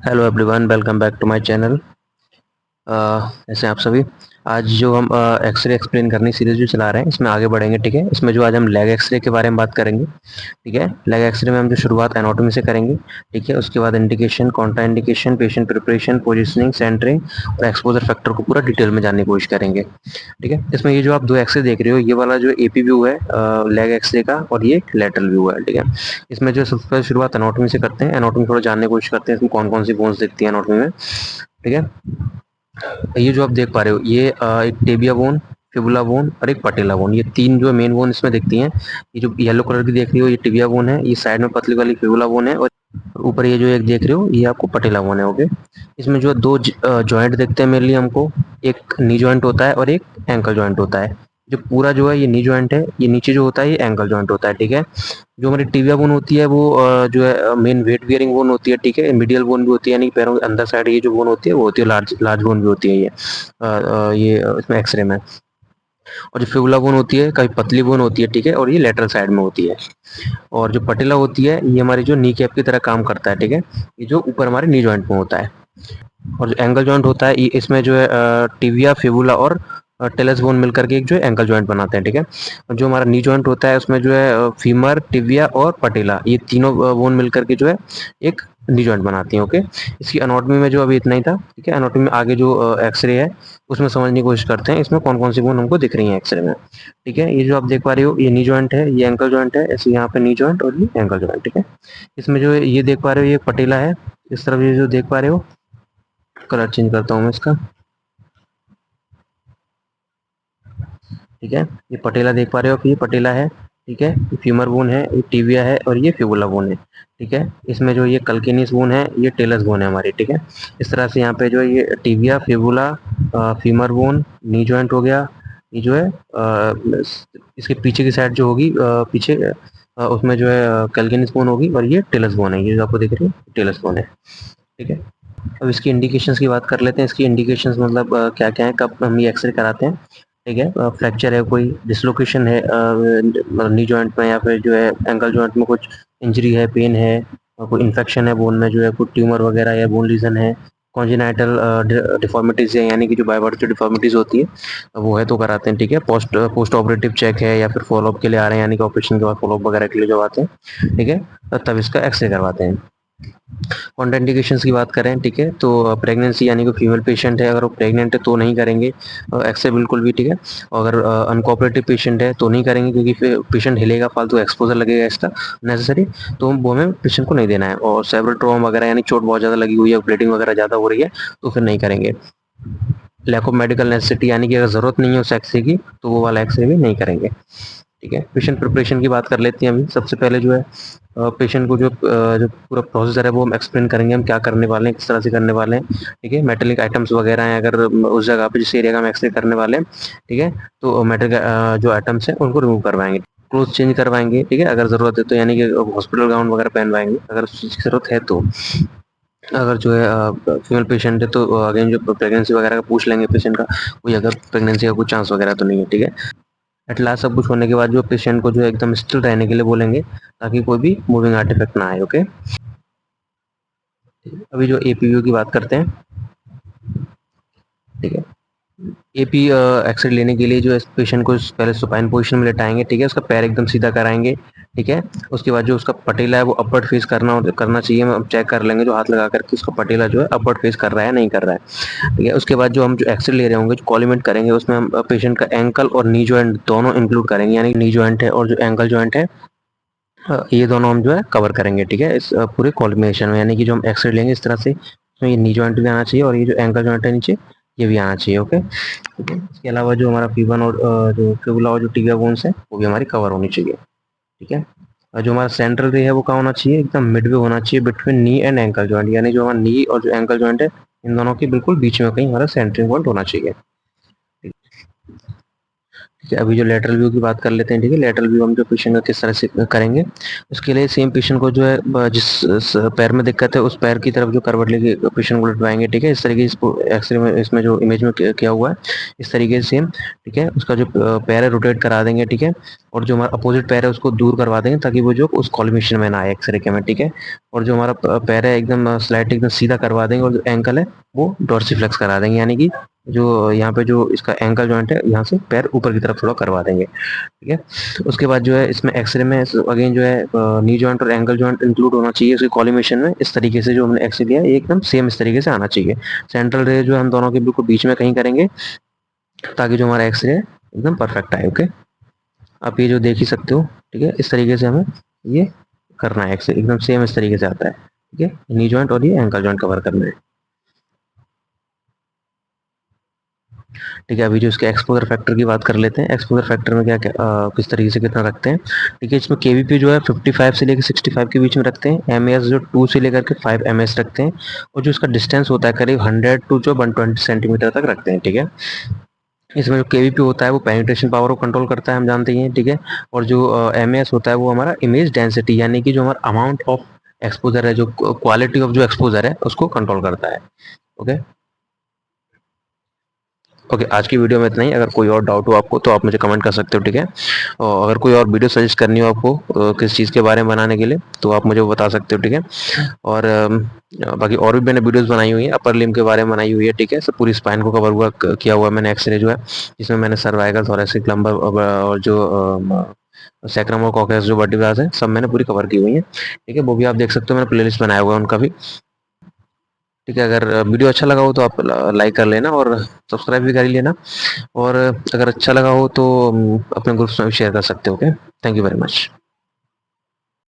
Hello everyone, welcome back to my channel. ऐसे आप सभी। आज जो हम एक्सरे एक्सप्लेन करने सीरीज जो चला रहे हैं, इसमें आगे बढ़ेंगे। ठीक है, इसमें जो आज हम लेग एक्सरे के बारे में बात करेंगे। ठीक है, लेग एक्सरे में हम जो शुरुआत एनाटॉमी से करेंगे। ठीक है, उसके बाद indication, contraindication, patient preparation, positioning, centering और एक्सपोजर फैक्टर को पूरा डिटेल में जानने की कोशिश करेंगे। ठीक है, इसमें ये जो आप दो एक्सरे देख रहे हो, ये वाला जो एपी व्यू है लेग एक्सरे का, और ये लेटरल व्यू है। ठीक है, इसमें जो सबसे पहले शुरुआत एनाटॉमी से करते हैं। एनाटॉमी थोड़ा जानने की कोशिश करते हैं, इसमें कौन कौन सी बोन्स दिखती है एनाटॉमी में। ठीक है, ये जो आप देख पा रहे हो, ये एक टेबिया बोन, फिबुला बोन और एक पटेला बोन, ये तीन जो मेन बोन इसमें दिखती हैं। ये जो येलो कलर की देख रही हो, ये टिबिया बोन है। ये साइड में पतली वाली फिबुला बोन है, और ऊपर ये जो एक देख रहे हो, ये आपको पटेला बोन है। ओके, इसमें जो दो जॉइंट दिखते हैं मेनली हमको, एक नी जॉइंट होता है और एक एंकल जॉइंट होता है। जो पूरा जो है ये नी जॉइंट है, ये नीचे जो होता है ये एंकल जॉइंट होता है। ठीक है, जो हमारी टिबिया बोन होती है वो जो है मेन वेट बियरिंग बोन होती है। ठीक है, मीडियल बोन भी होती है, यानी पैरों के अंदर साइड ये जो बोन होती है वो होती है लार्ज लार्ज बोन भी होती है। ये इसमें एक्सरे में। और जो फिबुला बोन होती है कभी पतली बोन होती है। ठीक है, और ये लेटरल साइड में होती है। और जो पटेला होती है ये हमारी जो नी कैप की तरह काम करता है। ठीक है, ये जो ऊपर हमारे नी जॉइंट में होता है। और जो एंगल जॉइंट होता है, इसमें जो है टिबिया, फिबुला और टेलस बोन मिलकर के एक जो है एंकल जॉइंट बनाते हैं। ठीक है, और जो हमारा नी जॉइंट होता है उसमें जो है फीमर, टिबिया और पटेला, ये तीनों बोन मिलकर के जो है एक नी जॉइंट बनाती हैं। ओके, इसकी एनाटॉमी में जो अभी इतना ही था। ठीक है, एनाटॉमी में आगे जो एक्सरे है उसमें समझने की कोशिश करते हैं, इसमें कौन कौन सी बोन हमको दिख रही है एक्सरे में। ठीक है, ये जो आप देख पा रहे हो, ये नी जॉइंट है, ये एंकल जॉइंट है, ऐसे यहाँ पे नी जॉइंट और ये एंकल जॉइंट। ठीक है, इसमें जो है ये देख पा रहे हो, ये पटेला है। इस तरफ ये जो देख पा रहे हो, कलर चेंज करता हूँ मैं इसका। ठीक है, ये पटेला देख पा रहे हो कि ये पटेला है। ठीक है, ये फीमर बोन है, ये टिबिया है और ये फिबुला बोन है। ठीक है, इसमें जो ये कल्किनिस बोन है, ये टेलस बोन है हमारी। ठीक है, इस तरह से यहाँ पे जो है ये tibia, fibula, femur bone, knee joint हो गया। ये जो है इसके पीछे की साइड जो होगी, पीछे उसमें जो है कल्किनिस बोन होगी, और ये टेलस बोन है, ये जो आपको दिख रही है टेलस बोन है। ठीक है, अब इसकी इंडिकेशंस की बात कर लेते हैं। इसकी इंडिकेशंस मतलब क्या क्या है, कब हम ये एक्सरे कराते हैं। ठीक है, फ्रैक्चर है, कोई डिसलोकेशन है नी जॉइंट में, या फिर जो है एंकल जॉइंट में कुछ इंजरी है, पेन है, और कोई इन्फेक्शन है बोन में, जो है कोई ट्यूमर वगैरह या बोन लीजन है, कॉन्जेनाइटल डिफॉर्मिटीज है, यानी कि जो बायोबर्थ डिफॉर्मिटीज होती है वो है तो कराते हैं। ठीक है, पोस्ट पोस्ट ऑपरेटिव चेक है, या फिर फॉलोअप के लिए आ रहे हैं, यानी कि ऑपरेशन के बाद फॉलोअप वगैरह के लिए जो आते हैं। ठीक है, तब इसका एक्सरे करवाते हैं। कॉन्ट्राइंडिकेशंस की बात करें, ठीक है, तो प्रेगनेंसी यानी कि फीमेल पेशेंट है, अगर वो प्रेग्नेंट है तो नहीं करेंगे एक्सरे बिल्कुल भी। ठीक है, और अगर अनकोऑपरेटिव पेशेंट है तो नहीं करेंगे, क्योंकि फिर पेशेंट हिलेगा, फालतू एक्सपोजर लगेगा इसका नेसेसरी, तो वो हमें पेशेंट को नहीं देना है। और सेरेब्रल ट्रॉमा वगैरह, यानी चोट बहुत ज़्यादा लगी हुई है, ब्लीडिंग वगैरह ज़्यादा हो रही है, तो फिर नहीं करेंगे। लैक ऑफ मेडिकल नेसेसिटी, यानी कि अगर ज़रूरत नहीं है उस एक्सरे की, तो वो वाला एक्सरे भी नहीं करेंगे। ठीक है, पेशेंट प्रिपरेशन की बात कर लेते हैं अभी। सबसे पहले जो है पेशेंट को जो पूरा प्रोसीजर है वो हम एक्सप्लेन करेंगे, हम क्या करने वाले हैं, किस तरह से करने वाले हैं। ठीक है, मेटेलिक आइटम्स वगैरह हैं, अगर उस जगह पे जिस एरिया का हम एक्सरे करने वाले हैं। ठीक है, तो मेटेलिक जो आइटम्स हैं उनको रिमूव करवाएंगे, क्लोथ चेंज करवाएंगे। ठीक है, अगर ज़रूरत है तो, यानी कि हॉस्पिटल गाउन वगैरह पहनवाएंगे अगर उस चीज़ की ज़रूरत है तो। अगर जो है फीमेल पेशेंट है तो अगेन जो प्रेगनेंसी वगैरह का पूछ लेंगे पेशेंट का, कोई अगर प्रेगनेंसी का कुछ चांस वगैरह तो नहीं है। ठीक है, एट लास्ट सब कुछ होने के बाद जो पेशेंट को जो है एकदम स्टिल रहने के लिए बोलेंगे, ताकि कोई भी मूविंग आर्टिफैक्ट ना आए। ओके, अभी जो एपीयू की बात करते हैं। ठीक है, एपी एक्सरे लेने के लिए जो है पेशेंट को पहले सुपाइन पोजीशन में लेटाएंगे। ठीक है, उसका पैर एकदम सीधा कराएंगे। ठीक है, उसके बाद जो उसका पटेला है वो अपवर्ड फेस करना चाहिए। हम चेक कर लेंगे जो हाथ लगा करके उसका पटेला जो है अपवर्ड फेस कर रहा है नहीं कर रहा है। ठीक है, उसके बाद जो हम जो एक्सरे ले रहे होंगे, जो कॉलीमेंट करेंगे, उसमें हम पेशेंट का एंकल और नी जॉइंट दोनों इंक्लूड करेंगे, यानी नी जॉइंट है और जो एंकल जॉइंट है, ये दोनों हम जो है कवर करेंगे। ठीक है, इस पूरे कॉम्बिनेशन में, यानी कि जो हम एक्सरे लेंगे इस तरह से, इसमें ये नी जॉइंट भी आना चाहिए और ये जो एंकल जॉइंट है नीचे, ये भी आना चाहिए। ओके, ठीक है, इसके अलावा जो हमारा फीबन और जो फिबुला और जो टिबिया बोन्स है वो भी हमारी कवर होनी चाहिए। ठीक है, और जो हमारा सेंट्रल रे है वो कहाँ होना चाहिए, एकदम मिडवे होना चाहिए between knee and ankle joint, यानी जो हमारा नी और जो एंकल जॉइंट है, इन दोनों के बिल्कुल बीच में कहीं हमारा सेंटरिंग पॉइंट होना चाहिए। ठीक है, अभी जो लेटरल व्यू की बात कर लेते हैं। ठीक है, लेटरल व्यू हम जो पेशेंट का किस तरह से करेंगे, उसके लिए सेम पेशेंट को जो है जिस पैर में दिक्कत है उस पैर की तरफ जो करवट लेके पेशेंट को लटवाएंगे। ठीक है, इस तरीके इसको एक्सरे में इसमें जो इमेज में किया हुआ है इस तरीके से सेम। ठीक है, उसका जो पैर है रोटेट करा देंगे। ठीक है, और जो हमारा अपोजिट पैर है उसको दूर करवा देंगे ताकि वो जो उस कॉलिमेशन में ना आए एक्सरे के में। ठीक है, और जो हमारा पैर है एकदम स्लाइड एकदम सीधा करवा देंगे, और जो एंकल है वो डोर्सीफ्लेक्स करा देंगे, यानी कि जो यहाँ पे जो इसका एंकल जॉइंट है यहाँ से पैर ऊपर की तरफ थोड़ा करवा देंगे। ठीक है, उसके बाद जो है इसमें एक्सरे में अगेन जो है नी जॉइंट और एंकल जॉइंट इंक्लूड होना चाहिए उसके कॉलिमेशन में। इस तरीके से जो हमने एक्सरे लिया है एकदम सेम इस तरीके से आना चाहिए। सेंट्रल रे जो है हम दोनों के बिल्कुल बीच में कहीं करेंगे ताकि जो हमारा एक्सरे है एकदम परफेक्ट आए। ओके, आप ये जो देख ही सकते हो। ठीक है, इस तरीके से हमें ये करना है, एक्सरे एकदम सेम इस तरीके से आता है। ठीक है, नी जॉइंट और ये एंकल जॉइंट कवर करना है। ठीक है, अभी जो इसके एक्सपोजर फैक्टर की बात कर लेते हैं। एक्सपोजर फैक्टर में क्या क्या किस तरीके से कितना रखते हैं। ठीक है, इसमें केवीपी जो है 55 से लेकर 65 के बीच में रखते हैं। एमएस जो 2 से लेकर के 5 एमएस रखते हैं, और जो इसका डिस्टेंस होता है करीब 100 टू जो 120 सेंटीमीटर तक रखते हैं। ठीक है, इसमें जो केवीपी होता है वो पेनिट्रेशन पावर को कंट्रोल करता है, हम जानते ही हैं। ठीक है, और जो एमएस होता है वो हमारा इमेज डेंसिटी, यानी कि जो हमारा अमाउंट ऑफ एक्सपोजर है, जो क्वालिटी ऑफ जो एक्सपोजर है उसको कंट्रोल करता है। ओके, ओके, आज की वीडियो में इतना ही। अगर कोई और डाउट हो आपको तो आप मुझे कमेंट कर सकते हो। ठीक है, और अगर कोई और वीडियो सजेस्ट करनी हो आपको किस चीज़ के बारे में बनाने के लिए तो आप मुझे वो बता सकते हो। ठीक है, और बाकी और भी मैंने वीडियोस बनाई हुई हैं, अपर लिम्ब के बारे में बनाई हुई है। ठीक है, सब पूरी स्पाइन को कवर हुआ किया हुआ है मैंने एक्सरे जो है, जिसमें मैंने सर्वाइकल, थोरेसिक, लंबर और जो सैक्रम और कॉकस जो वर्टिब्रास है सब मैंने पूरी कवर की हुई है। ठीक है, वो भी आप देख सकते हो, मैंने प्लेलिस्ट बनाया हुआ है उनका भी। ठीक है, अगर वीडियो अच्छा लगा हो तो आप लाइक कर लेना और सब्सक्राइब भी कर ही लेना, और अगर अच्छा लगा हो तो अपने ग्रुप्स में भी शेयर कर सकते हो। Okay, thank you very much.